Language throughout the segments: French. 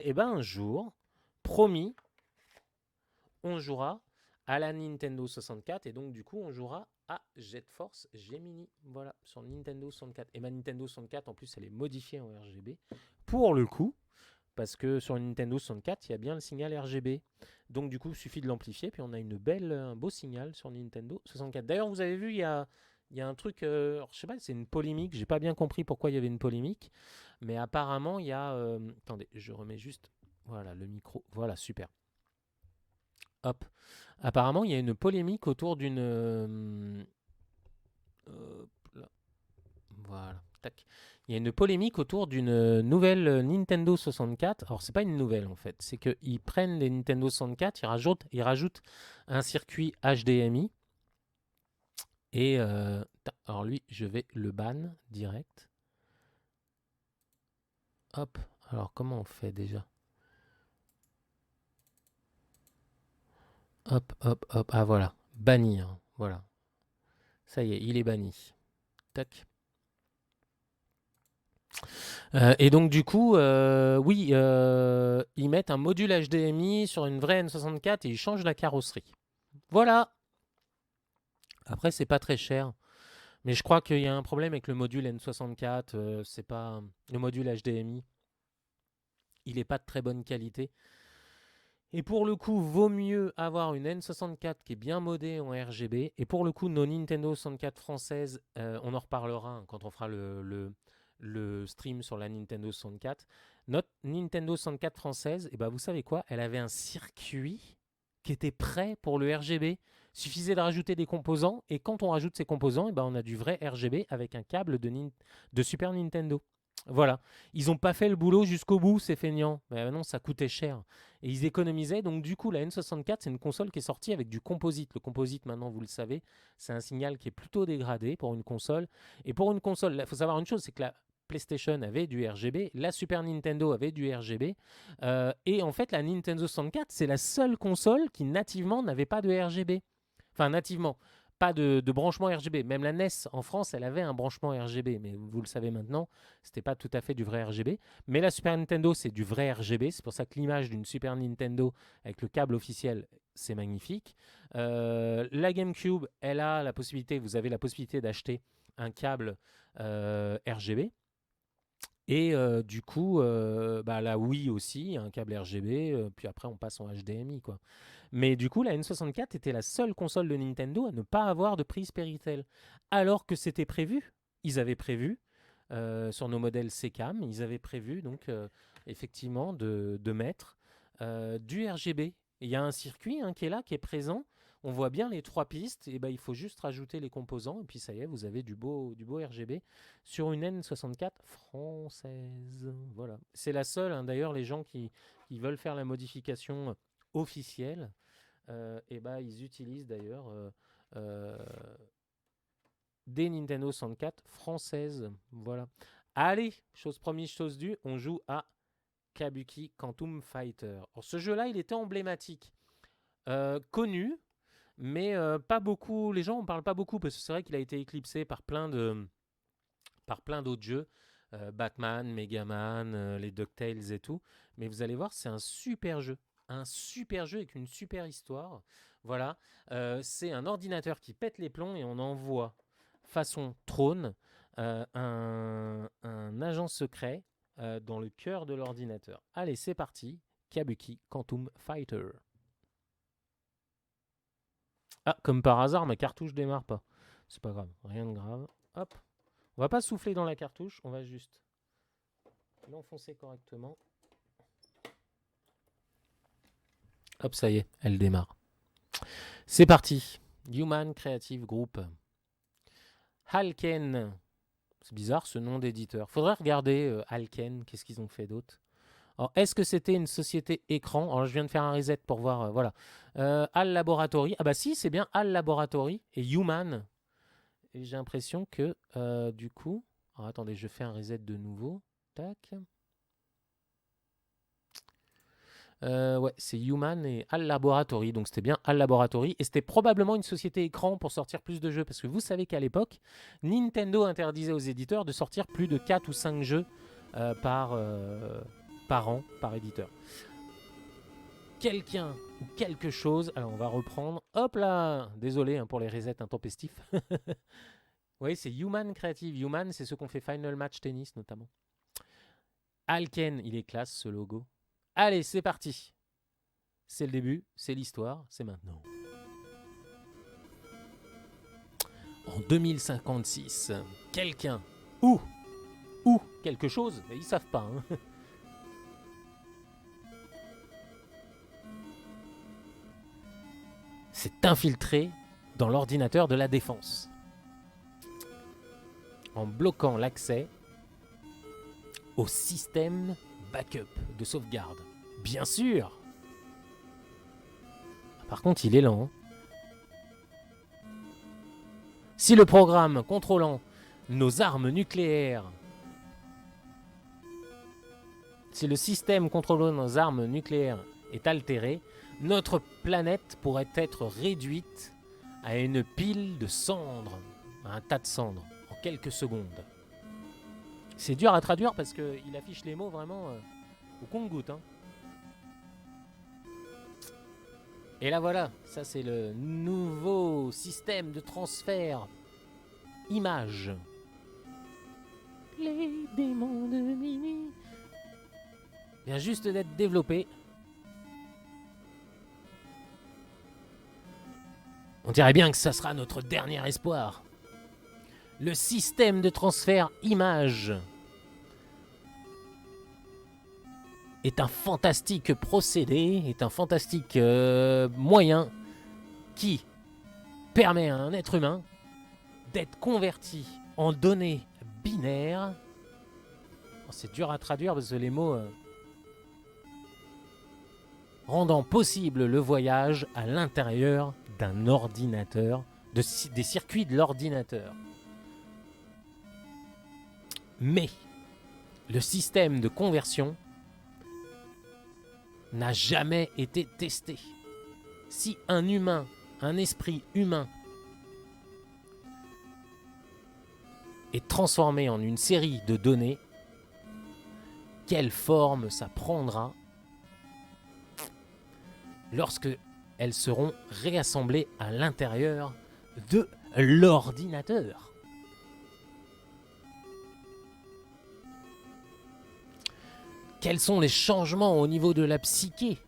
Et ben un jour, promis, on jouera à la Nintendo 64 et donc du coup on jouera à Jet Force Gemini. Voilà, sur Nintendo 64. Et ma Nintendo 64 en plus elle est modifiée en RGB pour le coup. Parce que sur une Nintendo 64, il y a bien le signal RGB. Donc du coup, il suffit de l'amplifier, puis on a un beau signal sur Nintendo 64. D'ailleurs, vous avez vu, il y a un truc, alors, je sais pas, c'est une polémique. J'ai pas bien compris pourquoi il y avait une polémique, mais apparemment, il y a. Attendez, je remets juste. Voilà, le micro. Voilà, super. Hop. Apparemment, il y a une polémique autour d'une. Là. Voilà. Tac. Il y a une polémique autour d'une nouvelle Nintendo 64. Alors, c'est pas une nouvelle en fait. C'est qu'ils prennent les Nintendo 64, ils rajoutent un circuit HDMI. Et alors, lui, je vais le ban direct. Hop. Alors, comment on fait déjà? Hop, hop, hop. Ah, voilà. Bannir. Voilà. Ça y est, il est banni. Tac. Et donc du coup, oui, ils mettent un module HDMI sur une vraie N64 et ils changent la carrosserie. Voilà. Après, c'est pas très cher, mais je crois qu'il y a un problème avec le module N64. C'est pas le module HDMI. Il est pas de très bonne qualité. Et pour le coup, vaut mieux avoir une N64 qui est bien modée en RGB. Et pour le coup, nos Nintendo 64 françaises, on en reparlera hein, quand on fera le stream sur la Nintendo 64. Notre Nintendo 64 française, et ben vous savez quoi? Elle avait un circuit qui était prêt pour le RGB. Suffisait de rajouter des composants. Et quand on rajoute ces composants, et ben on a du vrai RGB avec un câble de Super Nintendo. Voilà. Ils n'ont pas fait le boulot jusqu'au bout, ces feignants. Mais non, ça coûtait cher. Et ils économisaient. Donc, du coup, la N64, c'est une console qui est sortie avec du composite. Le composite, maintenant, vous le savez, c'est un signal qui est plutôt dégradé pour une console. Et pour une console, il faut savoir une chose c'est que la PlayStation avait du RGB, la Super Nintendo avait du RGB. Et en fait, la Nintendo 64, c'est la seule console qui nativement n'avait pas de RGB. Enfin, nativement. Pas de branchement RGB. Même la NES en France, elle avait un branchement RGB, mais vous le savez maintenant, c'était pas tout à fait du vrai RGB. Mais la Super Nintendo, c'est du vrai RGB. C'est pour ça que l'image d'une Super Nintendo avec le câble officiel, c'est magnifique. La GameCube, elle a la possibilité, vous avez la possibilité d'acheter un câble RGB. Et du coup, bah, la Wii aussi, un câble RGB, puis après on passe en HDMI, quoi. Mais du coup, la N64 était la seule console de Nintendo à ne pas avoir de prise Péritel. Alors que c'était prévu, ils avaient prévu, sur nos modèles Secam, ils avaient prévu donc effectivement de mettre du RGB. Il y a un circuit hein, qui est là, qui est présent. On voit bien les trois pistes, et ben, il faut juste rajouter les composants, et puis ça y est, vous avez du beau RGB sur une N64 française. Voilà. C'est la seule, hein, d'ailleurs, les gens qui veulent faire la modification officielle, et ben, ils utilisent d'ailleurs euh, des Nintendo 64 françaises. Voilà. Allez, chose promise, chose due, on joue à Kabuki Quantum Fighter. Alors, ce jeu-là, il était emblématique, connu, mais pas beaucoup. Les gens en parlent pas beaucoup parce que c'est vrai qu'il a été éclipsé par plein d'autres jeux, Batman, Megaman, les DuckTales et tout. Mais vous allez voir, c'est un super jeu avec une super histoire. Voilà, c'est un ordinateur qui pète les plombs et on envoie façon trône un agent secret dans le cœur de l'ordinateur. Allez, c'est parti. Kabuki Quantum Fighter. Ah, comme par hasard, ma cartouche démarre pas. C'est pas grave, rien de grave. Hop, on va pas souffler dans la cartouche, on va juste l'enfoncer correctement. Hop, ça y est, elle démarre. C'est parti. Human Creative Group. Halken. C'est bizarre ce nom d'éditeur. Faudrait regarder Halken, qu'est-ce qu'ils ont fait d'autre. Alors, est-ce que c'était une société écran? Alors, je viens de faire un reset pour voir. Voilà. Hal Laboratory. Ah bah si, c'est bien Hal Laboratory et Human. Et j'ai l'impression que, du coup... Alors, attendez, je fais un reset de nouveau. Tac. Ouais, c'est Human et Al Laboratory. Donc c'était bien Al Laboratory. Et c'était probablement une société écran pour sortir plus de jeux. Parce que vous savez qu'à l'époque, Nintendo interdisait aux éditeurs de sortir plus de 4 ou 5 jeux par, par an, par éditeur. Quelqu'un ou quelque chose... Alors, on va reprendre. Hop là. Désolé hein, pour les resets intempestifs. Oui, c'est Human Creative. Human, c'est ceux qu'on fait Final Match Tennis, notamment. Alken, il est classe, ce logo. Allez, c'est parti. C'est le début, c'est l'histoire, c'est maintenant. En 2056, quelqu'un ou quelque chose, mais ils savent pas, hein, s'est infiltré dans l'ordinateur de la défense en bloquant l'accès au système backup de sauvegarde. Bien sûr. Par contre, il est lent. Si le programme contrôlant nos armes nucléaires, si le système contrôlant nos armes nucléaires est altéré, notre planète pourrait être réduite à une pile de cendres, à un tas de cendres, en quelques secondes. C'est dur à traduire parce qu'il affiche les mots vraiment au compte-gouttes. Hein. Et là voilà, ça c'est le nouveau système de transfert image. Les démons de minuit vient juste d'être développé. On dirait bien que ça sera notre dernier espoir. Le système de transfert image est un fantastique procédé, est un fantastique moyen qui permet à un être humain d'être converti en données binaires. Oh, c'est dur à traduire parce que les mots rendant possible le voyage à l'intérieur d'un ordinateur, des circuits de l'ordinateur. Mais le système de conversion n'a jamais été testé. Si un humain, un esprit humain est transformé en une série de données, quelle forme ça prendra lorsque elles seront réassemblées à l'intérieur de l'ordinateur? Quels sont les changements au niveau de la psyché?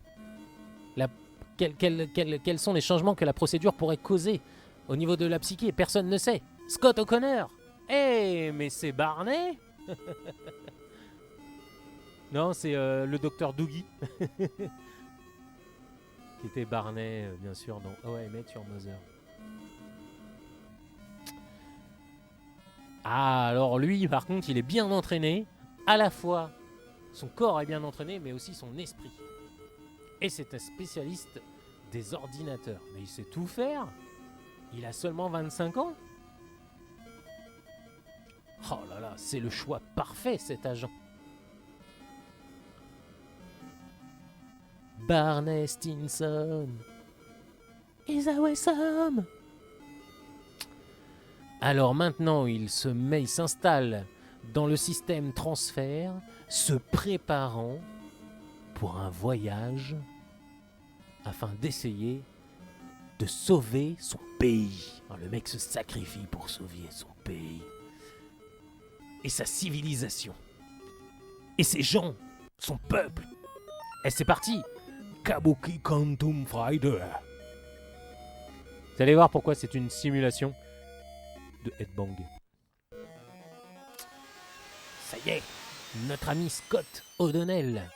Quels sont les changements que la procédure pourrait causer au niveau de la psyché? Personne ne sait. Scott O'Connor. Mais c'est Barney. Non, c'est le docteur Doogie. Qui était Barney, bien sûr, dans Oh, I Met Your Mother. Ah, alors lui, par contre, il est bien entraîné. À la fois, son corps est bien entraîné, mais aussi son esprit. Et c'est un spécialiste des ordinateurs. Mais il sait tout faire. Il a seulement 25 ans. Oh là là, c'est le choix parfait, cet agent. Barney Stinson is awesome. Alors maintenant, il s'installe dans le système transfert, se préparant pour un voyage afin d'essayer de sauver son pays. Alors, le mec se sacrifie pour sauver son pays et sa civilisation et ses gens, son peuple. Et c'est parti. Kabuki Quantum Fighter. Vous allez voir pourquoi c'est une simulation de headbang. Ça y est, notre ami Scott O'Donnell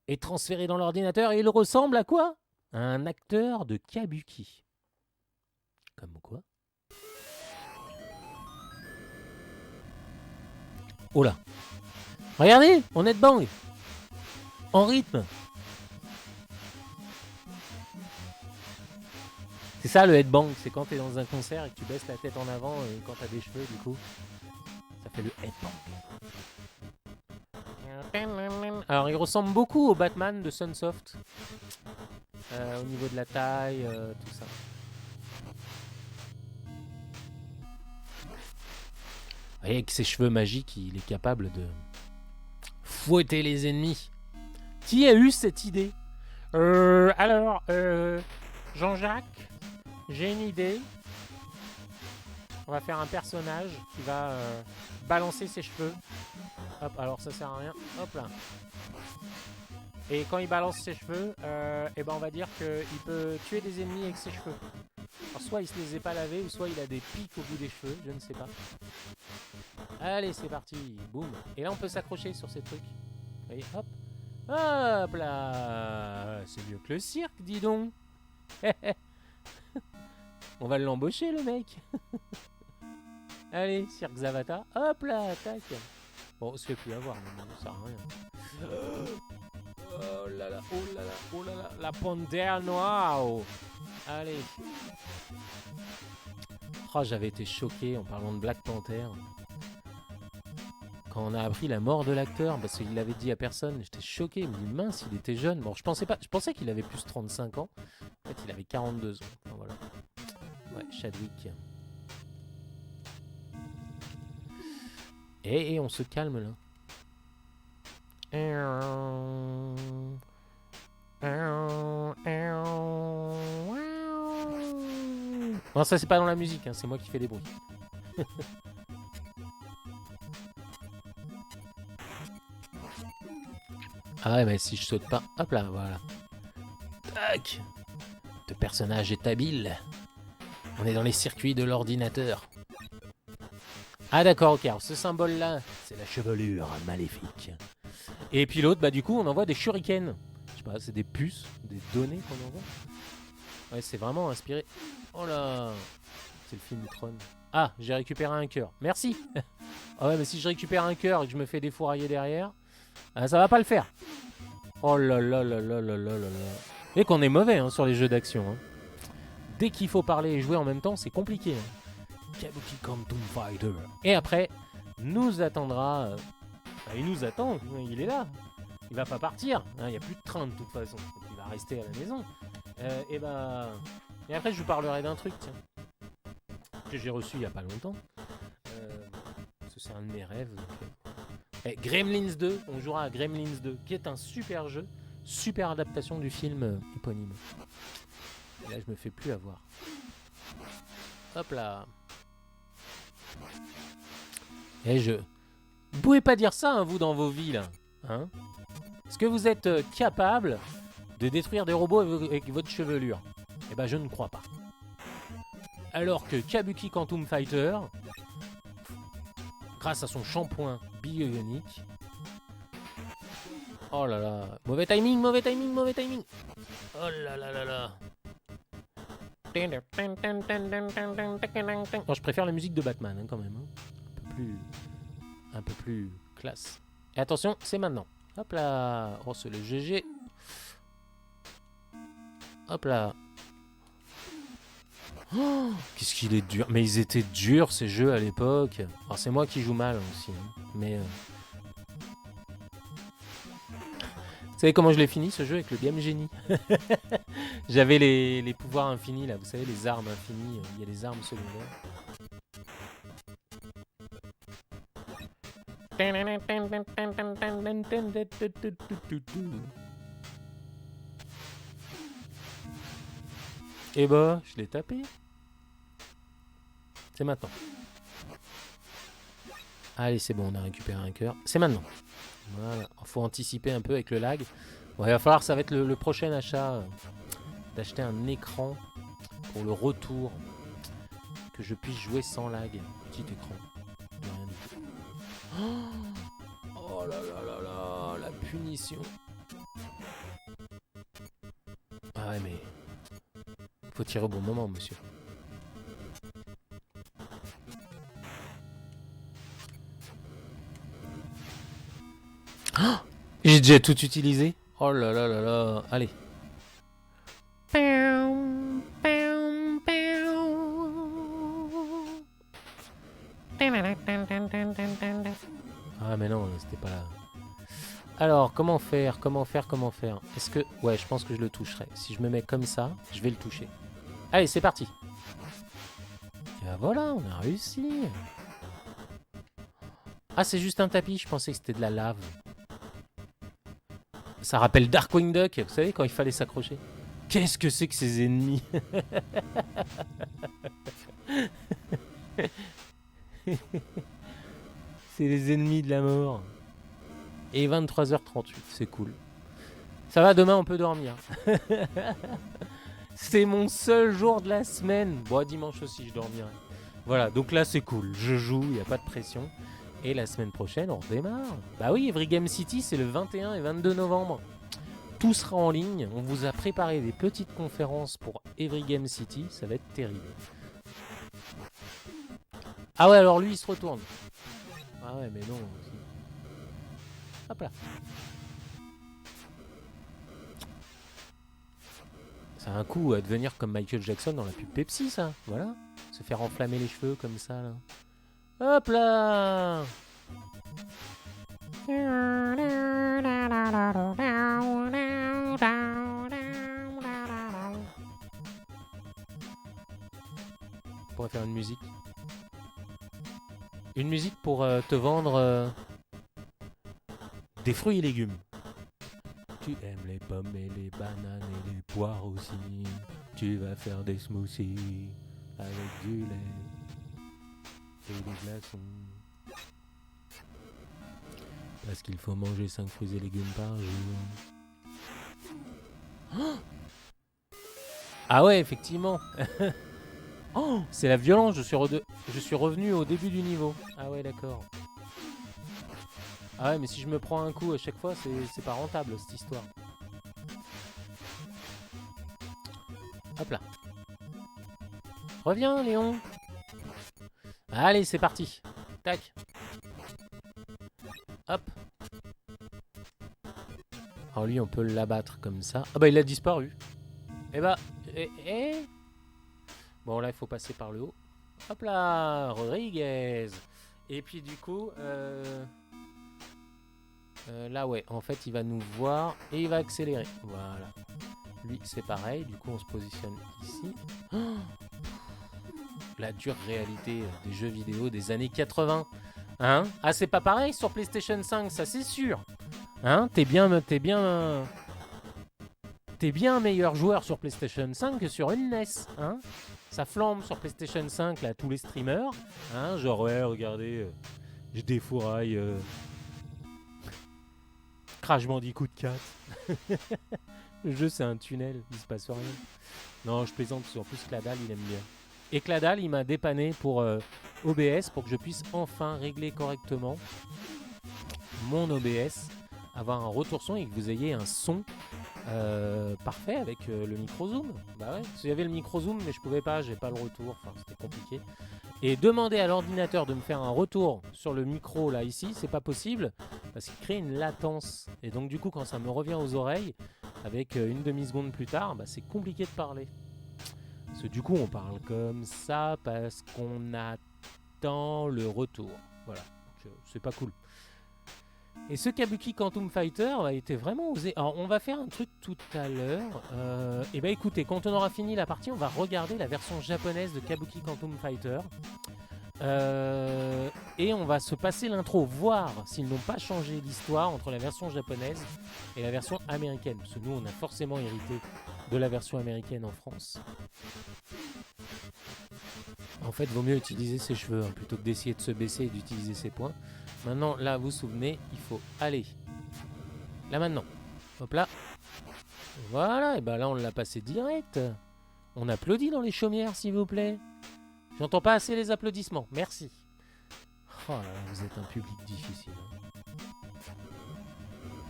est transféré dans l'ordinateur et il ressemble à quoi? À un acteur de kabuki. Comme quoi? Oh là. Regardez, en headbang. En rythme. C'est ça le headbang, c'est quand t'es dans un concert et que tu baisses la tête en avant et quand t'as des cheveux du coup, ça fait le headbang. Alors il ressemble beaucoup au Batman de Sunsoft, au niveau de la taille, tout ça. Vous voyez, avec ses cheveux magiques, il est capable de fouetter les ennemis Qui a eu cette idée? Alors, Jean-Jacques, j'ai une idée. On va faire un personnage qui va balancer ses cheveux. Hop, alors ça sert à rien. Hop là. Et quand il balance ses cheveux, et ben on va dire qu'il peut tuer des ennemis avec ses cheveux. Alors soit il se les est pas lavés, ou soit il a des pics au bout des cheveux, je ne sais pas. Allez, c'est parti. Boum. Et là, on peut s'accrocher sur ces trucs. Vous voyez, hop. Hop là. C'est mieux que le cirque, dis donc. On va l'embaucher, le mec. Allez, cirque Zavata. Hop là, tac. Bon, on se fait plus avoir, mais bon, ça sert à rien. Oh là là, oh là là, oh là là. La panthère noire. Allez. Oh, j'avais été choqué en parlant de Black Panther. Quand on a appris la mort de l'acteur, parce qu'il l'avait dit à personne, j'étais choqué. Il me dit mince, il était jeune. Bon, je pensais qu'il avait plus de 35 ans. En fait, il avait 42 ans. Enfin, voilà. Ouais, Chadwick. Et on se calme là. Non, ça c'est pas dans la musique, hein, c'est moi qui fais des bruits. Ah ouais, mais si je saute pas, hop là, voilà. Tac. Ce personnage est habile. On est dans les circuits de l'ordinateur. Ah d'accord, ok, alors ce symbole-là, c'est la chevelure maléfique. Et puis l'autre, bah du coup, on envoie des shurikens. Je sais pas, c'est des puces, des données qu'on envoie. Ouais, c'est vraiment inspiré. Oh là, c'est le film Tron. Ah, j'ai récupéré un cœur. Merci. Ah ouais, mais si je récupère un cœur et que je me fais défourailler derrière, ça va pas le faire. Oh là là là là là là là là. Et qu'on est mauvais hein, sur les jeux d'action. Hein. Dès qu'il faut parler et jouer en même temps, c'est compliqué. Hein. Kabuki Quantum Fighter. Et après, nous attendra... il nous attend, il est là. Il va pas partir. Il n'y a plus de train de toute façon. Donc il va rester à la maison. Et après, je vous parlerai d'un truc, tiens. Que j'ai reçu il y a pas longtemps. C'est un de mes rêves. Donc, Gremlins 2, on jouera à Gremlins 2, qui est un super jeu, super adaptation du film éponyme. Et là, je me fais plus avoir. Hop là. Et vous pouvez pas dire ça, hein, vous, dans vos vies, là. Hein? Est-ce que vous êtes capable de détruire des robots avec votre chevelure? Eh ben, je ne crois pas. Alors que Kabuki Quantum Fighter, grâce à son shampoing bionique... Oh là là, mauvais timing, mauvais timing, mauvais timing. Oh là là là là. Non, je préfère la musique de Batman hein, quand même. Hein. Un peu plus classe. Et attention, c'est maintenant. Hop là. Oh, c'est le GG. Hop là. Oh, qu'est-ce qu'il est dur. Mais ils étaient durs ces jeux à l'époque. Alors c'est moi qui joue mal aussi. Hein. Mais... Vous savez comment je l'ai fini ce jeu avec le Game Genie? J'avais les pouvoirs infinis là, vous savez, les armes infinies. Il y a les armes secondaires. Et bah, je l'ai tapé. C'est maintenant. Allez, c'est bon, on a récupéré un cœur. C'est maintenant. Voilà, faut anticiper un peu avec le lag. Bon, il va falloir, ça va être le prochain achat, d'acheter un écran pour le retour, que je puisse jouer sans lag. Petit écran. Oh là là là là, la punition. Ah ouais, mais faut tirer au bon moment, monsieur. Oh, j'ai déjà tout utilisé. Oh là là là là. Allez. Ah mais non, c'était pas là. Alors, comment faire? Est-ce que... Ouais, je pense que je le toucherai. Si je me mets comme ça, je vais le toucher. Allez, c'est parti. Et ben voilà, on a réussi. Ah, c'est juste un tapis. Je pensais que c'était de la lave. Ça rappelle Darkwing Duck, vous savez, quand il fallait s'accrocher. Qu'est-ce que c'est que ces ennemis? C'est les ennemis de la mort. Et 23h38, c'est cool. Ça va, demain on peut dormir. C'est mon seul jour de la semaine. Bon, dimanche aussi je dormirai. Voilà, donc là c'est cool. Je joue, il n'y a pas de pression. Et la semaine prochaine, on redémarre. Bah oui, Every Game City, c'est le 21 et 22 novembre. Tout sera en ligne. On vous a préparé des petites conférences pour Every Game City. Ça va être terrible. Ah ouais, alors lui, il se retourne. Ah ouais, mais non. Hop là. C'est un coup à devenir comme Michael Jackson dans la pub Pepsi, ça. Voilà. Se faire enflammer les cheveux comme ça, là. Hop là. On pourrait faire une musique. Une musique pour te vendre des fruits et légumes. Tu aimes les pommes et les bananes et les poires aussi. Tu vas faire des smoothies avec du lait et des glaçons. Parce qu'il faut manger 5 fruits et légumes par jour. Oh, ah ouais, effectivement. Oh, c'est la violence, je suis revenu au début du niveau. Ah ouais, d'accord. Ah ouais, mais si je me prends un coup à chaque fois, c'est pas rentable cette histoire. Hop là. Reviens, Léon. Allez, c'est parti. Tac. Hop. Alors lui, on peut l'abattre comme ça. Ah bah, il a disparu. Eh bah, Bon, là, il faut passer par le haut. Hop là, Rodriguez. Et puis, du coup, là, ouais, en fait, il va nous voir et il va accélérer. Voilà. Lui, c'est pareil. Du coup, on se positionne ici. Oh, la dure réalité des jeux vidéo des années 80. Hein? Ah, c'est pas pareil sur PlayStation 5, ça c'est sûr. Hein? T'es bien un meilleur joueur sur PlayStation 5 que sur une NES. Hein? Ça flambe sur PlayStation 5, là, tous les streamers. Hein? Genre, ouais, regardez, je défouraille Crash Bandicoot 4. Le jeu, c'est un tunnel, il se passe rien. Non, je plaisante, parce qu'en plus, Cladal, il aime bien. Et Cladal, il m'a dépanné pour OBS, pour que je puisse enfin régler correctement mon OBS, avoir un retour son et que vous ayez un son parfait avec le micro zoom. Bah ouais, il y avait le micro zoom, mais je pouvais pas, j'ai pas le retour, enfin c'était compliqué. Et demander à l'ordinateur de me faire un retour sur le micro là ici, c'est pas possible parce qu'il crée une latence. Et donc du coup, quand ça me revient aux oreilles, avec une demi-seconde plus tard, bah, c'est compliqué de parler. Parce que du coup, on parle comme ça parce qu'on attend le retour. Voilà, c'est pas cool. Et ce Kabuki Quantum Fighter a été vraiment osé. Alors, on va faire un truc tout à l'heure. Et bah écoutez, quand on aura fini la partie, on va regarder la version japonaise de Kabuki Quantum Fighter. Et on va se passer l'intro, voir s'ils n'ont pas changé l'histoire entre la version japonaise et la version américaine. Parce que nous, on a forcément hérité de la version américaine en France. En fait, vaut mieux utiliser ses cheveux hein, plutôt que d'essayer de se baisser et d'utiliser ses poings. Maintenant, là, vous vous souvenez, il faut aller. Là, maintenant. Hop là. Voilà, et ben là, on l'a passé direct. On applaudit dans les chaumières, s'il vous plaît. J'entends pas assez les applaudissements. Merci. Oh là là, vous êtes un public difficile.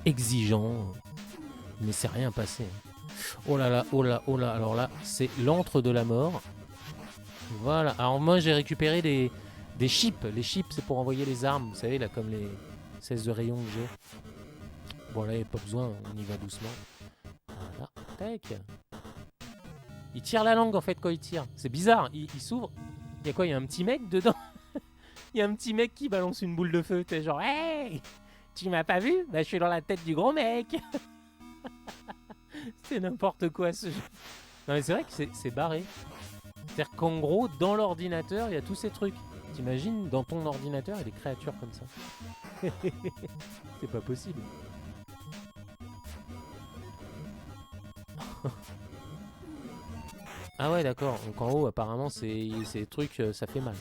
Exigeant. Mais c'est rien passé. Oh là là, oh là, oh là. Alors là, c'est l'antre de la mort. Voilà. Alors moi, j'ai récupéré des chips. Les chips, c'est pour envoyer les armes. Vous savez, là, comme les 16 de rayon que j'ai. Bon, là, il n'y a pas besoin. On y va doucement. Voilà. Tac. Il tire la langue, en fait, quand il tire. C'est bizarre. Il s'ouvre. Il y a quoi? Il y a un petit mec dedans. Il y a un petit mec qui balance une boule de feu. T'es genre, hey, tu m'as pas vu? Bah, je suis dans la tête du gros mec. C'est n'importe quoi, ce jeu. Non, mais c'est vrai que c'est barré. C'est-à-dire qu'en gros, dans l'ordinateur, il y a tous ces trucs. T'imagines, dans ton ordinateur, il y a des créatures comme ça. C'est pas possible. Ah ouais, d'accord. Donc en haut, apparemment, ces trucs, ça fait mal.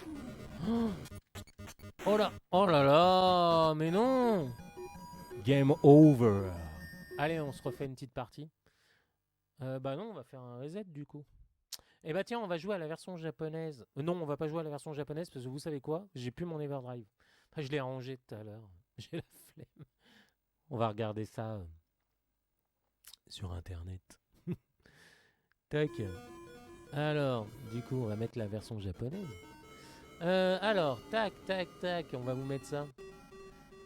Oh là, oh là là, mais non. Game over. Allez, on se refait une petite partie. Bah non, on va faire un reset du coup. Eh bah tiens, on va jouer à la version japonaise. Non, on va pas jouer à la version japonaise parce que vous savez quoi? J'ai plus mon Everdrive. Enfin, je l'ai rangé tout à l'heure. J'ai la flemme. On va regarder ça sur internet. Tac. Alors, du coup, on va mettre la version japonaise. Alors, tac, tac, tac, on va vous mettre ça.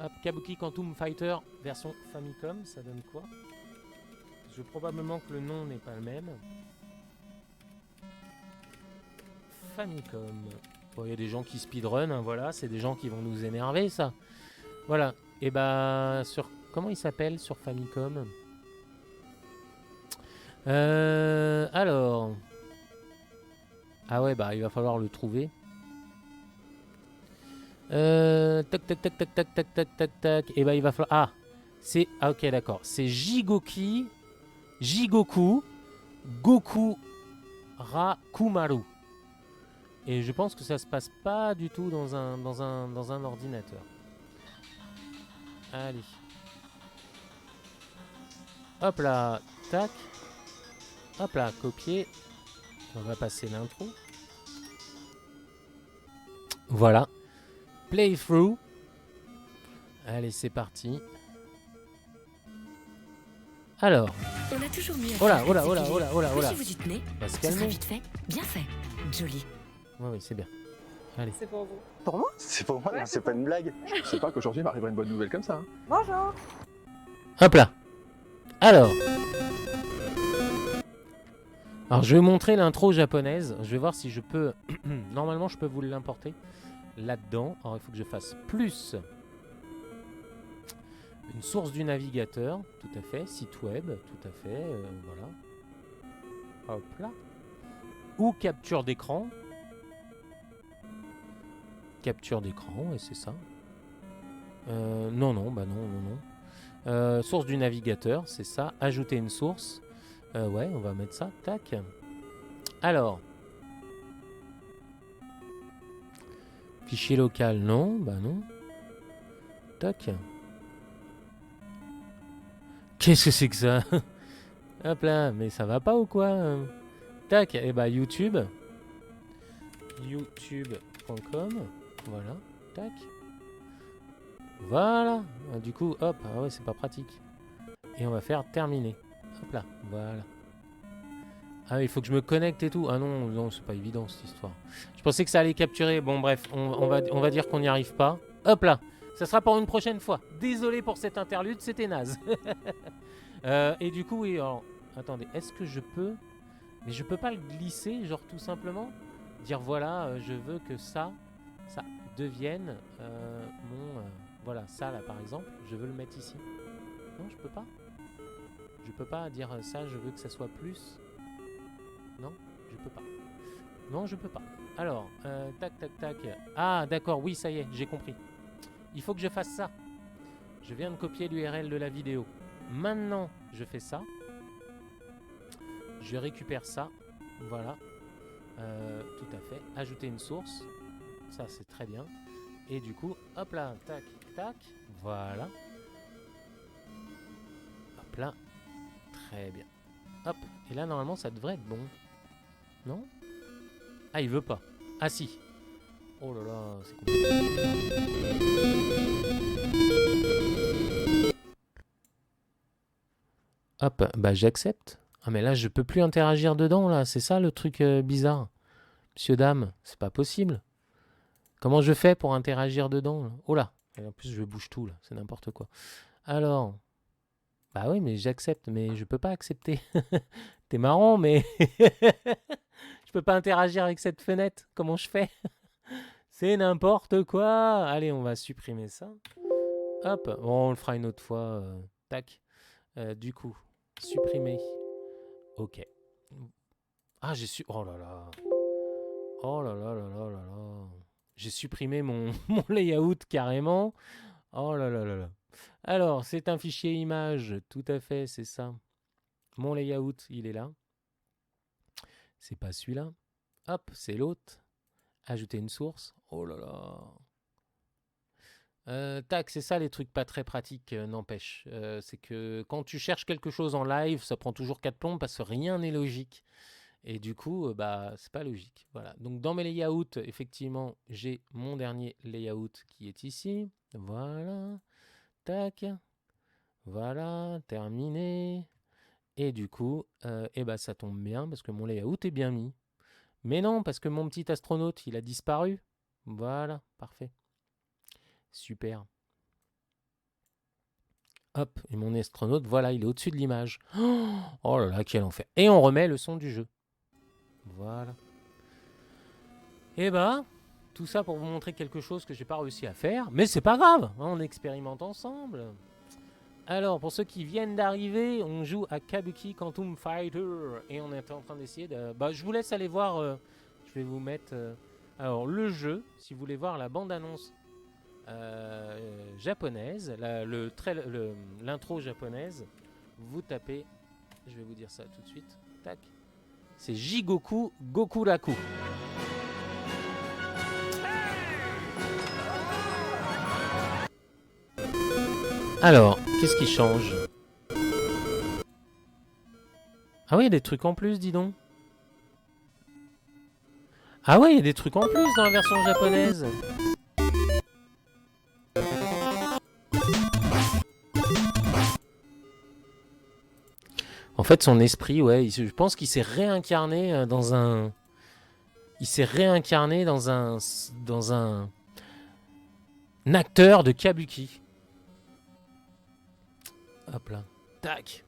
Hop, Kabuki Quantum Fighter version Famicom, ça donne quoi? Parce que probablement que le nom n'est pas le même. Famicom. Bon, il y a des gens qui speedrun, hein, voilà, c'est des gens qui vont nous énerver, ça. Voilà. Et bah, sur. Comment il s'appelle sur Famicom? Alors. Ah ouais, bah, il va falloir le trouver. Tac, tac, tac, tac, tac, tac, tac, tac, tac. Et bah, il va falloir. Ah! C'est. Ah, ok, d'accord. C'est Jigoku Goku Rakumaru. Et je pense que ça se passe pas du tout dans un ordinateur. Allez. Hop là, tac. Hop là, copier. On va passer l'intro. Voilà. Playthrough. Allez, c'est parti. Alors. On a toujours mieux. Oh là, oh là, oh là, oh là, oh là, oh là. Si vous y tenez, On va se ce sera calmer. vite fait, bien fait, joli. Oui, oui, c'est bien. Allez. C'est pour vous. Pour moi? C'est pour moi, Ouais, non, c'est c'est pas une blague. Je sais pas qu'aujourd'hui m'arriverait une bonne nouvelle comme ça. Hein. Bonjour. Hop là. Alors. Alors, je vais montrer l'intro japonaise. Je vais voir si je peux... Normalement, je peux vous l'importer là-dedans. Alors, il faut que je fasse plus une source du navigateur. Tout à fait. Site web. Tout à fait. Voilà. Hop là. Ou capture d'écran. Capture d'écran, et c'est ça. Non, non, bah non, non, non. Source du navigateur, c'est ça. Ajouter une source. Ouais, on va mettre ça. Tac. Alors. Fichier local, non. Bah non. Tac. Qu'est-ce que c'est que ça? Hop là, mais ça va pas ou quoi? Tac, et bah YouTube. YouTube.com. Voilà. Tac. Voilà. Du coup, hop. Ah ouais, c'est pas pratique. Et on va faire terminer. Hop là. Voilà. Ah, il faut que je me connecte et tout. Ah non, non, c'est pas évident cette histoire. Je pensais que ça allait capturer. Bon, bref, on va dire qu'on n'y arrive pas. Hop là. Ça sera pour une prochaine fois. Désolé pour cette interlude, c'était naze. Et du coup, oui, alors, attendez, est-ce que je peux... Mais je peux pas le glisser, genre tout simplement dire voilà, je veux que ça devienne mon... voilà, ça là par exemple, je veux le mettre ici. Non, je peux pas. Je peux pas dire ça, je veux que ça soit plus. Non, je peux pas. Non, je peux pas. Alors, tac, tac, tac. Ah, d'accord, oui, ça y est, j'ai compris. Il faut que je fasse ça. Je viens de copier l'URL de la vidéo. Maintenant, je fais ça. Je récupère ça. Voilà. Tout à fait. Ajouter une source. Ça, c'est très bien. Et du coup, hop là, tac, tac. Voilà. Hop là. Très bien. Hop. Et là, normalement, ça devrait être bon. Non? Ah, il veut pas. Ah, si. Oh là là, c'est compliqué. Hop, bah j'accepte. Ah mais là je peux plus interagir dedans là, c'est ça le truc bizarre. Monsieur dame, c'est pas possible. Comment je fais pour interagir dedans là? Oh là, et en plus je bouge tout là, c'est n'importe quoi. Alors, bah oui mais j'accepte, mais je peux pas accepter. T'es marrant mais je peux pas interagir avec cette fenêtre. Comment je fais? C'est n'importe quoi. Allez, on va supprimer ça. Hop, bon, on le fera une autre fois. Tac. Du coup, supprimer. Ok. Ah, oh là là. Oh là là là là là là. J'ai supprimé mon layout carrément. Oh là là là là. Alors, c'est un fichier image. Tout à fait, c'est ça. Mon layout, il est là. C'est pas celui-là. Hop, c'est l'autre. Ajouter une source. Oh là là. Tac, c'est ça les trucs pas très pratiques, n'empêche. C'est que quand tu cherches quelque chose en live, ça prend toujours 4 plombes parce que rien n'est logique. Et du coup, bah, c'est pas logique. Voilà. Donc dans mes layouts, effectivement, j'ai mon dernier layout qui est ici. Voilà. Tac. Voilà. Terminé. Et du coup, bah, ça tombe bien parce que mon layout est bien mis. Mais non, parce que mon petit astronaute, il a disparu. Voilà. Parfait. Super. Hop. Et mon astronaute, voilà, il est au-dessus de l'image. Oh là là, quel enfer. Et on remet le son du jeu. Voilà. Et bah, tout ça pour vous montrer quelque chose que j'ai pas réussi à faire, mais c'est pas grave, hein, on expérimente ensemble. Alors, pour ceux qui viennent d'arriver, on joue à Kabuki Quantum Fighter et on est en train d'essayer de. Bah, je vous laisse aller voir. Je vais vous mettre. Alors, le jeu, si vous voulez voir la bande-annonce japonaise, l'intro japonaise, vous tapez. Je vais vous dire ça tout de suite. Tac. C'est Jigoku Gokuraku. Alors, qu'est-ce qui change? Ah oui, il y a des trucs en plus, dis donc. Ah ouais, il y a des trucs en plus dans la version japonaise. En fait, son esprit, ouais, je pense qu'il s'est réincarné dans un... Il s'est réincarné dans un acteur de Kabuki. Hop là. Tac.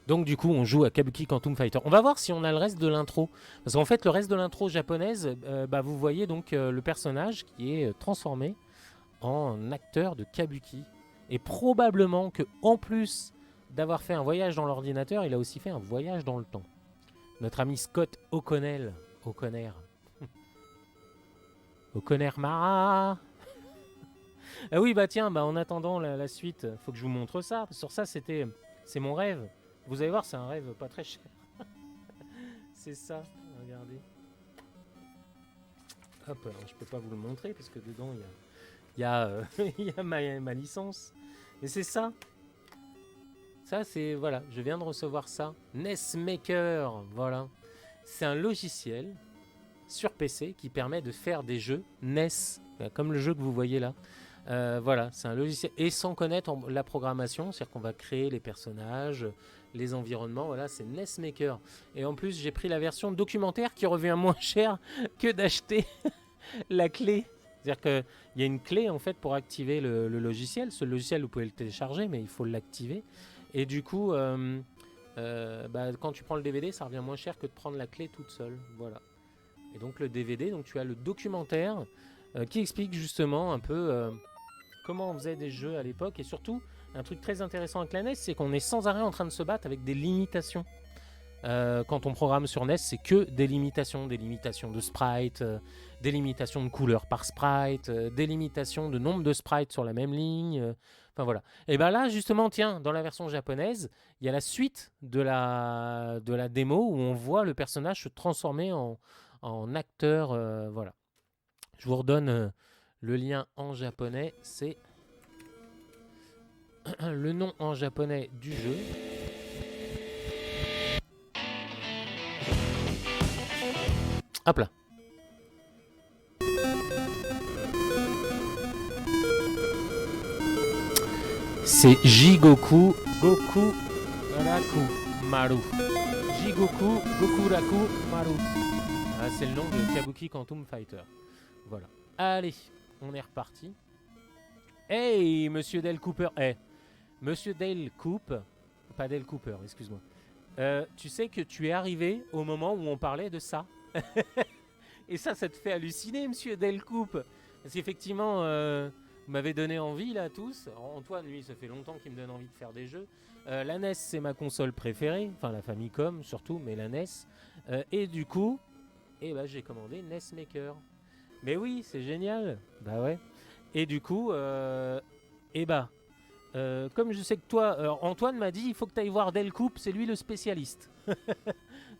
Donc du coup, on joue à Kabuki Quantum Fighter. On va voir si on a le reste de l'intro. Parce qu'en fait, le reste de l'intro japonaise, bah, vous voyez donc le personnage qui est transformé en acteur de Kabuki. Et probablement que en plus d'avoir fait un voyage dans l'ordinateur, il a aussi fait un voyage dans le temps. Notre ami Scott O'Connell. O'Connell Mara. Ah oui, bah tiens, bah en attendant la suite, faut que je vous montre ça. Sur ça, c'est mon rêve. Vous allez voir, c'est un rêve pas très cher. C'est ça, regardez. Hop, alors je peux pas vous le montrer parce que dedans il y a ma licence. Mais c'est ça. Ça, c'est, voilà, je viens de recevoir ça. NESmaker, voilà. C'est un logiciel sur PC qui permet de faire des jeux NES, comme le jeu que vous voyez là. Voilà, c'est un logiciel. Et sans connaître la programmation, c'est-à-dire qu'on va créer les personnages, les environnements, voilà, c'est NESmaker. Et en plus, j'ai pris la version documentaire qui revient moins cher que d'acheter la clé. C'est-à-dire qu'il y a une clé en fait pour activer le logiciel. Ce logiciel, vous pouvez le télécharger, mais il faut l'activer. Et du coup, bah, quand tu prends le DVD, ça revient moins cher que de prendre la clé toute seule. Voilà. Et donc le DVD, donc tu as le documentaire qui explique justement un peu comment on faisait des jeux à l'époque. Et surtout, un truc très intéressant avec la NES, c'est qu'on est sans arrêt en train de se battre avec des limitations. Quand on programme sur NES, c'est que des limitations de sprites, des limitations de couleurs par sprite, des limitations de nombre de sprites sur la même ligne. Enfin voilà. Et bien là, justement, tiens, dans la version japonaise, il y a la suite de la démo où on voit le personnage se transformer en acteur. Voilà. Je vous redonne le lien en japonais. C'est le nom en japonais du jeu. Hop là. C'est Jigoku Gokuraku Maru. Jigoku Gokuraku Maru. Ah, c'est le nom de Kabuki Quantum Fighter. Voilà. Allez, on est reparti. Hey, Monsieur Dale Cooper. Hey, Monsieur Dale Cooper. Pas Dale Cooper, excuse-moi. Tu sais que tu es arrivé au moment où on parlait de ça. Et ça te fait halluciner, Monsieur Dale Cooper. Parce qu'effectivement, vous m'avez donné envie, là, tous. Alors, Antoine, lui, ça fait longtemps qu'il me donne envie de faire des jeux. La NES, c'est ma console préférée. Enfin, la Famicom, surtout, mais la NES. Et du coup, bah, j'ai commandé NESmaker. Mais oui, c'est génial. Bah ouais. Et du coup, bah, comme je sais que toi, Antoine m'a dit, il faut que tu ailles voir Delcoupe, c'est lui le spécialiste.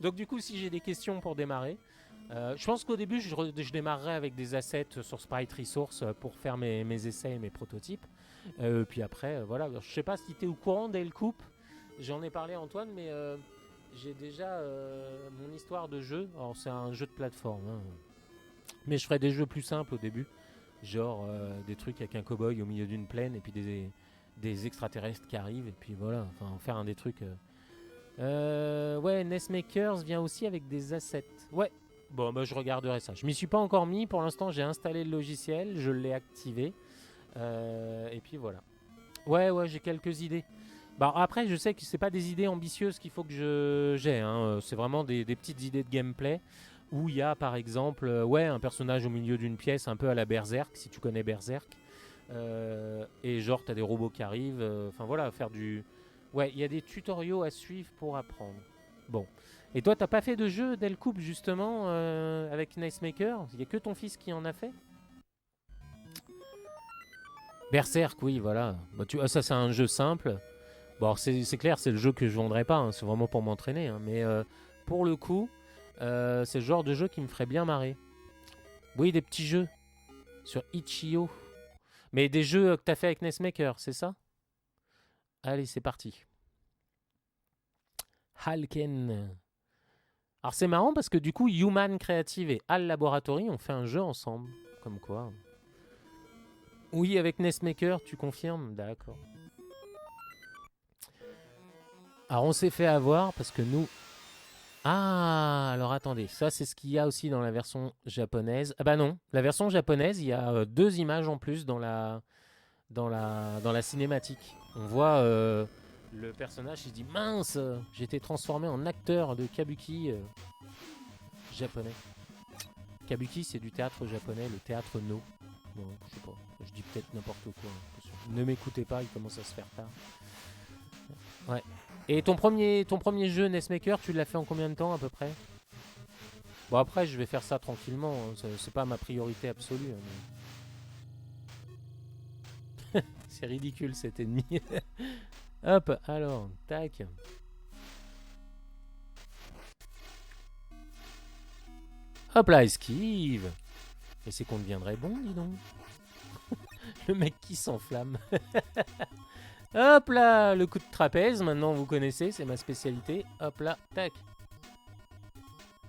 Donc du coup, si j'ai des questions pour démarrer, je pense qu'au début, je démarrerai avec des assets sur Sprite Resource pour faire mes essais et mes prototypes. Puis après, voilà. Alors, je sais pas si tu es au courant Delcoupe. J'en ai parlé à Antoine, mais j'ai déjà mon histoire de jeu. Alors c'est un jeu de plateforme, hein. Mais je ferai des jeux plus simples au début. Genre des trucs avec un cow-boy au milieu d'une plaine et puis des extraterrestres qui arrivent. Et puis voilà, enfin faire un des trucs... ouais, Nestmakers vient aussi avec des assets. Ouais, bon, bah, je regarderai ça. Je m'y suis pas encore mis. Pour l'instant, j'ai installé le logiciel, je l'ai activé. Et puis voilà. Ouais, j'ai quelques idées. Bah, après, je sais que c'est pas des idées ambitieuses qu'il faut que j'ai, hein. C'est vraiment des petites idées de gameplay où il y a par exemple ouais, un personnage au milieu d'une pièce un peu à la Berserk, si tu connais Berserk. Et genre, t'as des robots qui arrivent. Enfin voilà, faire du. Ouais, il y a des tutoriaux à suivre pour apprendre. Bon. Et toi, t'as pas fait de jeu Delcoupe justement avec Nicemaker? Il y a que ton fils qui en a fait? Berserk, oui, voilà. Bah, ça, c'est un jeu simple. Bon, alors, c'est clair, c'est le jeu que je vendrais pas, hein. C'est vraiment pour m'entraîner, hein. Mais pour le coup, c'est le genre de jeu qui me ferait bien marrer. Oui, des petits jeux sur Itch.io. Mais des jeux que t'as fait avec Nestmaker, c'est ça? Allez, c'est parti. Halken. Alors c'est marrant parce que du coup, Human Creative et Hal Laboratory ont fait un jeu ensemble. Comme quoi. Oui, avec Nestmaker, tu confirmes? D'accord. Alors on s'est fait avoir parce que nous... Ah, alors attendez, ça c'est ce qu'il y a aussi dans la version japonaise. Ah bah non, la version japonaise, il y a deux images en plus dans la cinématique. On voit le personnage, il se dit mince, j'ai été transformé en acteur de kabuki japonais. Kabuki, c'est du théâtre japonais, le théâtre no. Bon, je sais pas, je dis peut-être n'importe quoi, hein. Ne m'écoutez pas, il commence à se faire tard. Ouais. Et ton premier jeu Nestmaker, tu l'as fait en combien de temps à peu près? Bon après, je vais faire ça tranquillement, hein. C'est pas ma priorité absolue, hein. C'est ridicule cet ennemi. Hop, alors, tac. Hop là, esquive. Et c'est qu'on deviendrait bon, dis donc. Le mec qui s'enflamme. Hop là, le coup de trapèze, maintenant vous connaissez, c'est ma spécialité. Hop là, tac.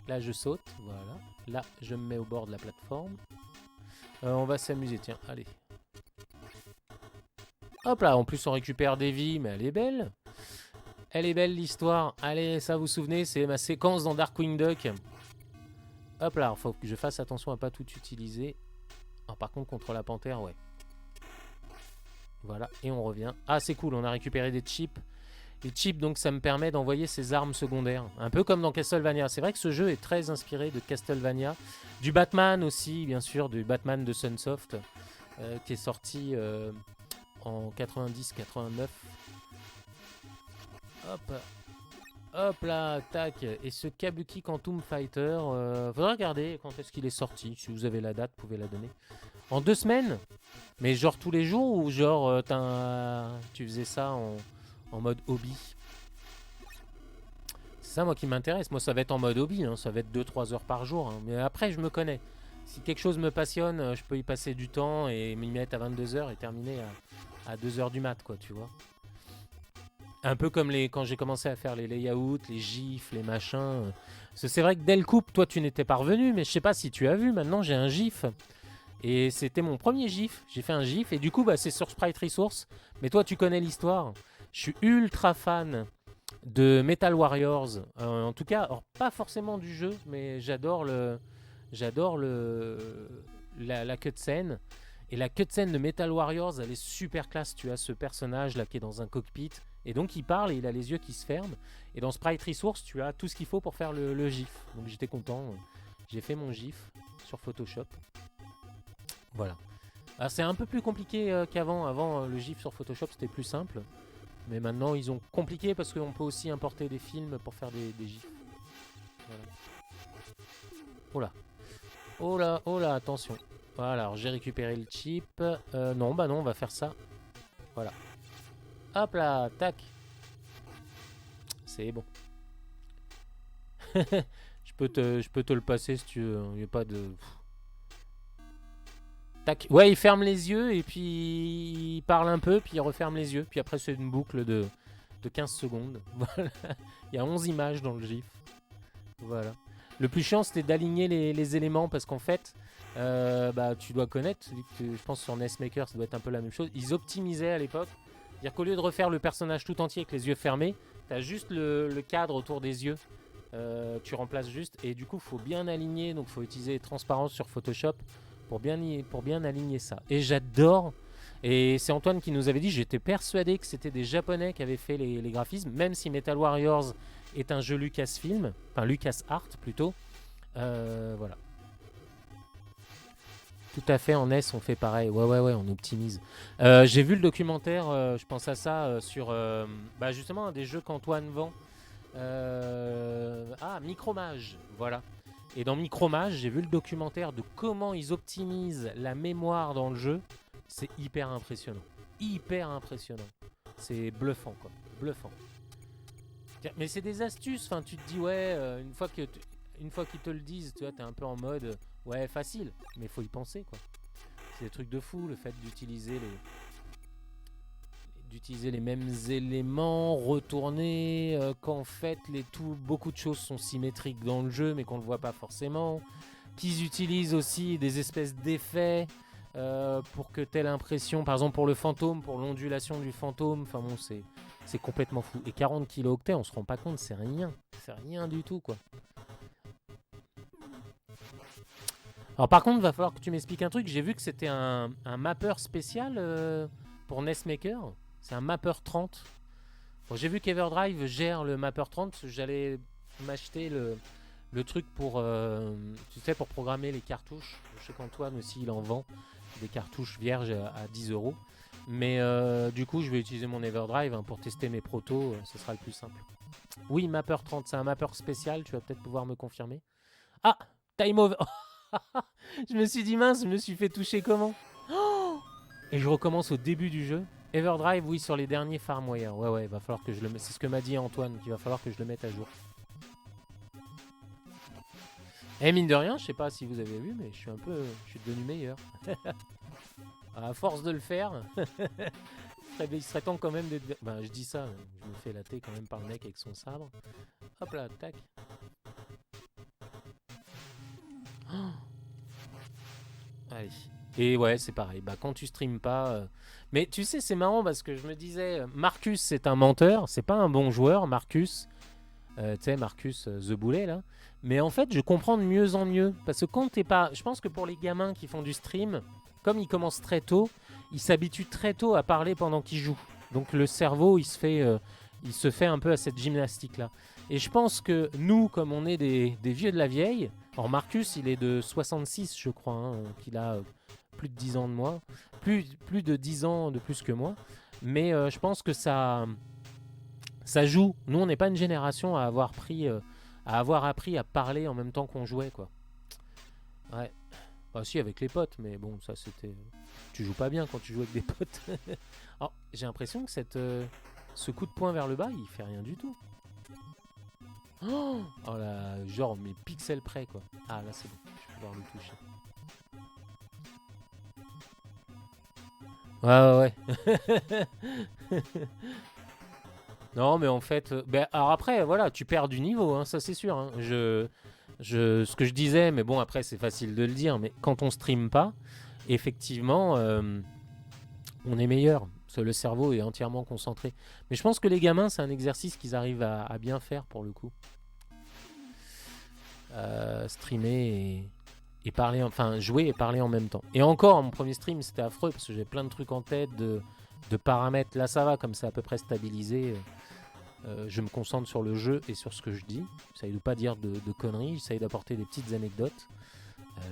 Là, je saute, voilà. Là, je me mets au bord de la plateforme. On va s'amuser, tiens, allez. Hop là, en plus on récupère des vies, mais elle est belle. Elle est belle l'histoire. Allez, ça vous souvenez, c'est ma séquence dans Darkwing Duck. Hop là, il faut que je fasse attention à pas tout utiliser. Alors, par contre, contre la panthère, ouais. Voilà, et on revient. Ah, c'est cool, on a récupéré des chips. Les chips, donc, ça me permet d'envoyer ces armes secondaires. Un peu comme dans Castlevania. C'est vrai que ce jeu est très inspiré de Castlevania. Du Batman aussi, bien sûr, du Batman de Sunsoft, qui est sorti en 90-89. Hop. Hop là, tac. Et ce Kabuki Quantum Fighter, faudra regarder quand est-ce qu'il est sorti. Si vous avez la date, vous pouvez la donner. En 2 semaines? Mais genre tous les jours ou genre tu faisais ça en mode hobby? C'est ça moi qui m'intéresse. Moi ça va être en mode hobby, hein. Ça va être 2-3 heures par jour, hein. Mais après je me connais. Si quelque chose me passionne, je peux y passer du temps et m'y mettre à 22 heures et terminer à 2 heures du mat, quoi, tu vois. Un peu comme quand j'ai commencé à faire les layouts, les gifs, les machins. C'est vrai que dès le coupe, toi tu n'étais pas revenu, mais je sais pas si tu as vu, maintenant j'ai un gif. Et c'était mon premier gif. J'ai fait un gif et du coup bah, c'est sur Sprite Resource. Mais toi tu connais l'histoire. Je suis ultra fan de Metal Warriors. En tout cas, alors, pas forcément du jeu, mais j'adore la cutscene. Et la cutscene de Metal Warriors, elle est super classe. Tu as ce personnage là qui est dans un cockpit. Et donc il parle et il a les yeux qui se ferment. Et dans Sprite Resource, tu as tout ce qu'il faut pour faire le gif. Donc j'étais content. J'ai fait mon gif sur Photoshop. Voilà. C'est un peu plus compliqué qu'avant. Avant, le gif sur Photoshop, c'était plus simple. Mais maintenant, ils ont compliqué parce qu'on peut aussi importer des films pour faire des gifs. Voilà. Oh là. Oh là, oh là, attention. Voilà, alors j'ai récupéré le chip. Non, bah non, on va faire ça. Voilà. Hop là, tac. C'est bon. Je peux te le passer si tu veux. Il n'y a pas de... Tac. Ouais, il ferme les yeux et puis il parle un peu, puis il referme les yeux. Puis après, c'est une boucle de 15 secondes. Voilà. Il y a 11 images dans le GIF. Voilà. Le plus chiant, c'était d'aligner les éléments parce qu'en fait, tu dois connaître, je pense sur NES Maker, ça doit être un peu la même chose. Ils optimisaient à l'époque. C'est-à-dire qu'au lieu de refaire le personnage tout entier avec les yeux fermés, t'as juste le cadre autour des yeux. Tu remplaces juste. Et du coup, il faut bien aligner. Donc, il faut utiliser transparence sur Photoshop pour bien aligner ça. Et j'adore. Et c'est Antoine qui nous avait dit, j'étais persuadé que c'était des Japonais qui avaient fait les graphismes, même si Metal Warriors est un jeu Lucasfilm, enfin LucasArts plutôt. Voilà. Tout à fait, en NES on fait pareil. Ouais, on optimise. J'ai vu le documentaire, je pense à ça, sur justement un des jeux qu'Antoine vend. Micromage, voilà. Et dans Micromage, j'ai vu le documentaire de comment ils optimisent la mémoire dans le jeu. C'est hyper impressionnant. Hyper impressionnant. C'est bluffant, quoi. Bluffant. Mais c'est des astuces. Enfin, tu te dis, ouais, une fois qu'ils te le disent, tu vois, t'es un peu en mode, ouais, facile. Mais faut y penser, quoi. C'est des trucs de fou, le fait d'utiliser les mêmes éléments, retourner, qu'en fait beaucoup de choses sont symétriques dans le jeu mais qu'on ne le voit pas forcément, qu'ils utilisent aussi des espèces d'effets pour que telle impression, par exemple pour le fantôme, pour l'ondulation du fantôme, enfin bon c'est complètement fou. Et 40 kilooctets, on se rend pas compte, c'est rien du tout quoi. Alors par contre, va falloir que tu m'expliques un truc, j'ai vu que c'était un mapper spécial pour NES Maker. C'est un Mapper 30. Bon, j'ai vu qu'Everdrive gère le Mapper 30. J'allais m'acheter le truc pour, pour programmer les cartouches. Je sais qu'Antoine aussi, il en vend des cartouches vierges à 10 €. Mais du coup, je vais utiliser mon Everdrive pour tester mes protos. Ce sera le plus simple. Oui, Mapper 30, c'est un Mapper spécial. Tu vas peut-être pouvoir me confirmer. Ah, Time Over. Je me suis dit mince, je me suis fait toucher comment? Et je recommence au début du jeu. Everdrive, oui, sur les derniers Farmware. Ouais, va falloir que je le mette. C'est ce que m'a dit Antoine, qu'il va falloir que je le mette à jour. Et mine de rien, je sais pas si vous avez vu, mais je suis devenu meilleur. À force de le faire, il serait temps quand même d'être... je dis ça, je me fais latter quand même par le mec avec son sabre. Hop là, tac. Allez. Et ouais, c'est pareil. Quand tu streames pas... Mais tu sais, c'est marrant parce que je me disais, Marcus, c'est un menteur. C'est pas un bon joueur, Marcus. Tu sais, Marcus The Boulet, là. Mais en fait, je comprends de mieux en mieux. Parce que quand t'es pas... Je pense que pour les gamins qui font du stream, comme ils commencent très tôt, ils s'habituent très tôt à parler pendant qu'ils jouent. Donc le cerveau, il se fait un peu à cette gymnastique-là. Et je pense que nous, comme on est des vieux de la vieille... Alors Marcus, il est de 66, je crois, qu'il a plus de 10 ans de moi. Plus de 10 ans de plus que moi. Mais je pense que ça joue. Nous, on n'est pas une génération à avoir appris à parler en même temps qu'on jouait, quoi. Ouais. Bah si, avec les potes, mais bon, ça c'était... Tu joues pas bien quand tu joues avec des potes. Alors, j'ai l'impression que ce coup de poing vers le bas, il fait rien du tout. Oh là, genre mes pixels près, quoi. Ah là, c'est bon, je vais pouvoir le toucher. Ouais. Non, mais en fait... alors après, voilà, tu perds du niveau, hein, ça c'est sûr. Hein. Ce que je disais, mais bon, après, c'est facile de le dire, mais quand on stream pas, effectivement, on est meilleur. Parce que le cerveau est entièrement concentré. Mais je pense que les gamins, c'est un exercice qu'ils arrivent à bien faire, pour le coup. Streamer et parler, jouer et parler en même temps. Et encore, mon premier stream, c'était affreux, parce que j'avais plein de trucs en tête, de paramètres. Là, ça va, comme c'est à peu près stabilisé. Je me concentre sur le jeu et sur ce que je dis. J'essaye de pas dire de conneries, j'essaye d'apporter des petites anecdotes.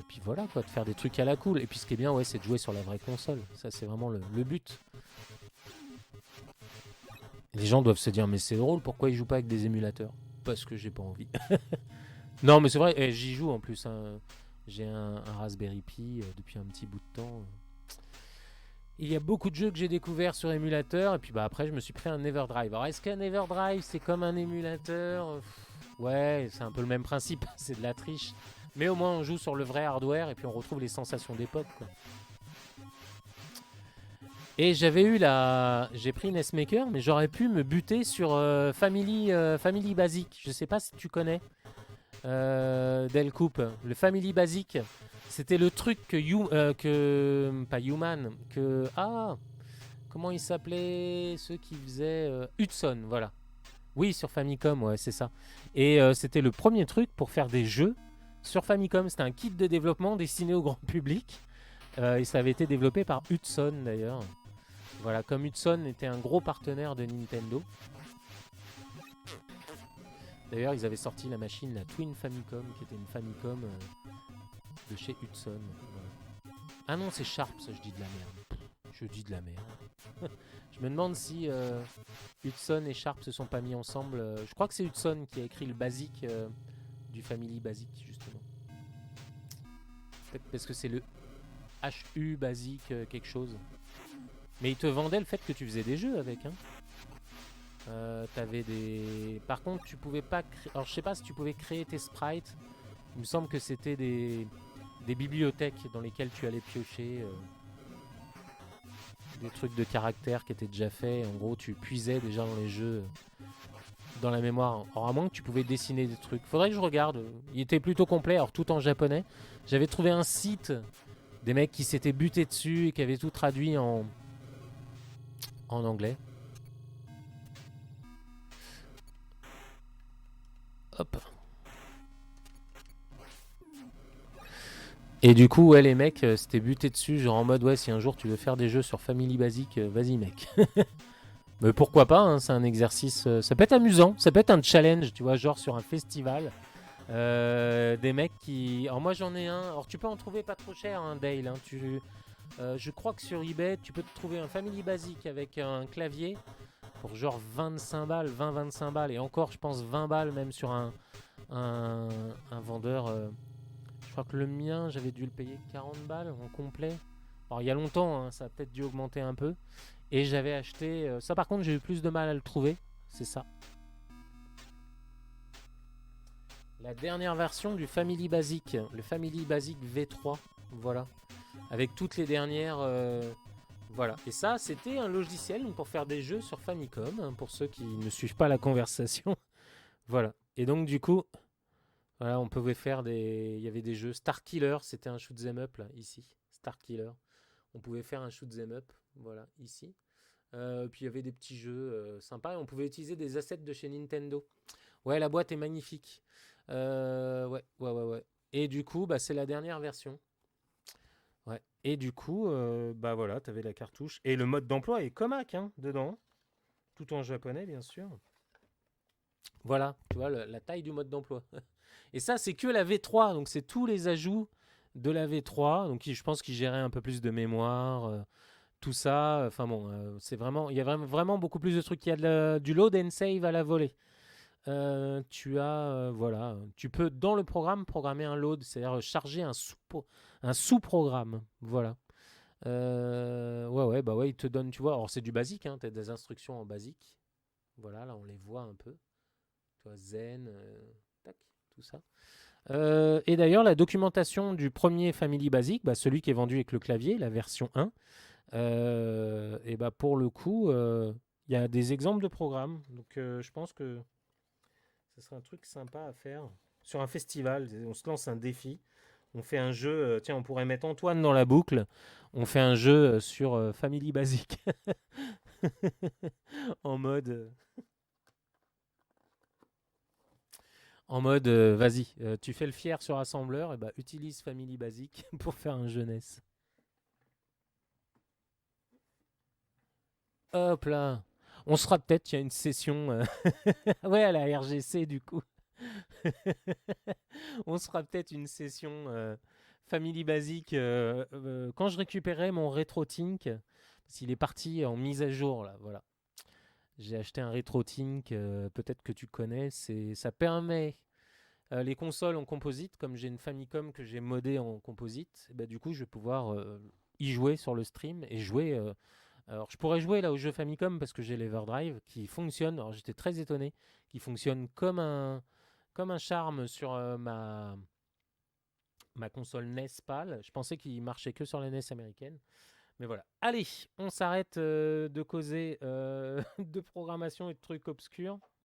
Puis voilà, quoi, de faire des trucs à la cool. Et puis ce qui est bien, ouais, c'est de jouer sur la vraie console. Ça, c'est vraiment le but. Les gens doivent se dire, mais c'est drôle, pourquoi ils jouent pas avec des émulateurs? Parce que j'ai pas envie. Non, mais c'est vrai, j'y joue en plus. J'ai un Raspberry Pi depuis un petit bout de temps. Il y a beaucoup de jeux que j'ai découverts sur émulateur, et puis bah après je me suis pris un Everdrive. Alors est-ce qu'un Everdrive c'est comme un émulateur? Ouais, c'est un peu le même principe, c'est de la triche. Mais au moins on joue sur le vrai hardware et puis on retrouve les sensations d'époque, quoi. Et j'avais eu la... J'ai pris NES Maker, mais j'aurais pu me buter sur Family Basic. Je sais pas si tu connais Del Coupe. Le Family Basic, c'était le truc que... Pas Human, que... Ah, comment il s'appelait? Ceux qui faisaient... Hudson, voilà. Oui, sur Famicom, ouais, c'est ça. Et c'était le premier truc pour faire des jeux sur Famicom. C'était un kit de développement destiné au grand public. Et ça avait été développé par Hudson, d'ailleurs. Voilà, comme Hudson était un gros partenaire de Nintendo. D'ailleurs, ils avaient sorti la machine, la Twin Famicom, qui était une Famicom de chez Hudson. Voilà. Ah non, c'est Sharp, ça, je dis de la merde. Je dis de la merde. Je me demande si Hudson et Sharp se sont pas mis ensemble. Je crois que c'est Hudson qui a écrit le basique du Family Basic, justement. Peut-être parce que c'est le HU Basic quelque chose. Mais ils te vendaient le fait que tu faisais des jeux avec, hein. T'avais des... Par contre, tu pouvais pas créer... Alors, je sais pas si tu pouvais créer tes sprites. Il me semble que c'était des bibliothèques dans lesquelles tu allais piocher des trucs de caractère qui étaient déjà faits. En gros, tu puisais déjà dans les jeux, dans la mémoire. Alors, à moins que tu pouvais dessiner des trucs. Faudrait que je regarde. Il était plutôt complet, alors tout en japonais. J'avais trouvé un site des mecs qui s'étaient butés dessus et qui avaient tout traduit en anglais. Hop. Et du coup, ouais, les mecs s'étaient butés dessus, genre en mode, ouais, si un jour tu veux faire des jeux sur Family Basic, vas-y, mec. Mais pourquoi pas, hein, c'est un exercice. Ça peut être amusant, ça peut être un challenge, tu vois, genre sur un festival. Des mecs qui. Alors, moi j'en ai un. Alors, tu peux en trouver pas trop cher, hein, Dale. Hein, je crois que sur eBay, tu peux te trouver un Family Basic avec un clavier pour genre 25 balles, 20-25 balles. Et encore, je pense 20 balles même sur un vendeur. Je crois que le mien, j'avais dû le payer 40 balles en complet. Alors il y a longtemps, hein, ça a peut-être dû augmenter un peu. Et j'avais acheté... ça par contre, j'ai eu plus de mal à le trouver. C'est ça. La dernière version du Family Basic. Le Family Basic V3. Voilà. Avec toutes les dernières... voilà. Et ça, c'était un logiciel pour faire des jeux sur Famicom. Hein, pour ceux qui ne suivent pas la conversation. Voilà. Et donc du coup... Voilà, on pouvait faire des... Il y avait des jeux. Star Killer, c'était un shoot 'em up, là, ici. Star Killer. On pouvait faire un shoot 'em up, voilà, ici. Puis il y avait des petits jeux sympas. Et on pouvait utiliser des assets de chez Nintendo. Ouais, la boîte est magnifique. Ouais. Et du coup, bah, c'est la dernière version. Ouais. Et du coup, bah voilà, t'avais la cartouche. Et le mode d'emploi est Comac, hein, dedans. Tout en japonais, bien sûr. Voilà, tu vois, la taille du mode d'emploi. Et ça, c'est que la V3, donc c'est tous les ajouts de la V3. Donc je pense qu'ils géraient un peu plus de mémoire, tout ça. Enfin bon, c'est vraiment, il y a vraiment beaucoup plus de trucs. Il y a du load and save à la volée. Tu as, voilà, tu peux dans le programme programmer un load, c'est-à-dire charger un sous-programme. Voilà. Ouais, bah ouais, il te donne, tu vois. Alors c'est du basique, hein, tu as des instructions en basique. Voilà, là on les voit un peu. Tu vois, Zen, tac, tout ça. Et d'ailleurs, la documentation du premier Family Basic, bah, celui qui est vendu avec le clavier, la version 1, et bah, pour le coup, il y a des exemples de programmes. Donc je pense que ce serait un truc sympa à faire sur un festival. On se lance un défi. On fait un jeu. Tiens, on pourrait mettre Antoine dans la boucle. On fait un jeu sur Family Basic. en mode. Vas-y, tu fais le fier sur Assembleur, et bah utilise Family Basic pour faire un jeunesse. Hop là. On sera peut-être, il y a une session ouais, à la RGC du coup. On sera peut-être une session Family Basic quand je récupérais mon RetroTink, parce qu'il est parti en mise à jour là, voilà. J'ai acheté un RetroTink, peut-être que tu connais, ça permet les consoles en composite, comme j'ai une Famicom que j'ai modée en composite, bah, du coup je vais pouvoir y jouer sur le stream et jouer. Alors, je pourrais jouer là au jeu Famicom parce que j'ai l'Everdrive qui fonctionne. Alors, j'étais très étonné, qui fonctionne comme un charme sur ma console NES PAL. Je pensais qu'il marchait que sur la NES américaine. Mais voilà. Allez, on s'arrête de causer de programmation et de trucs obscurs.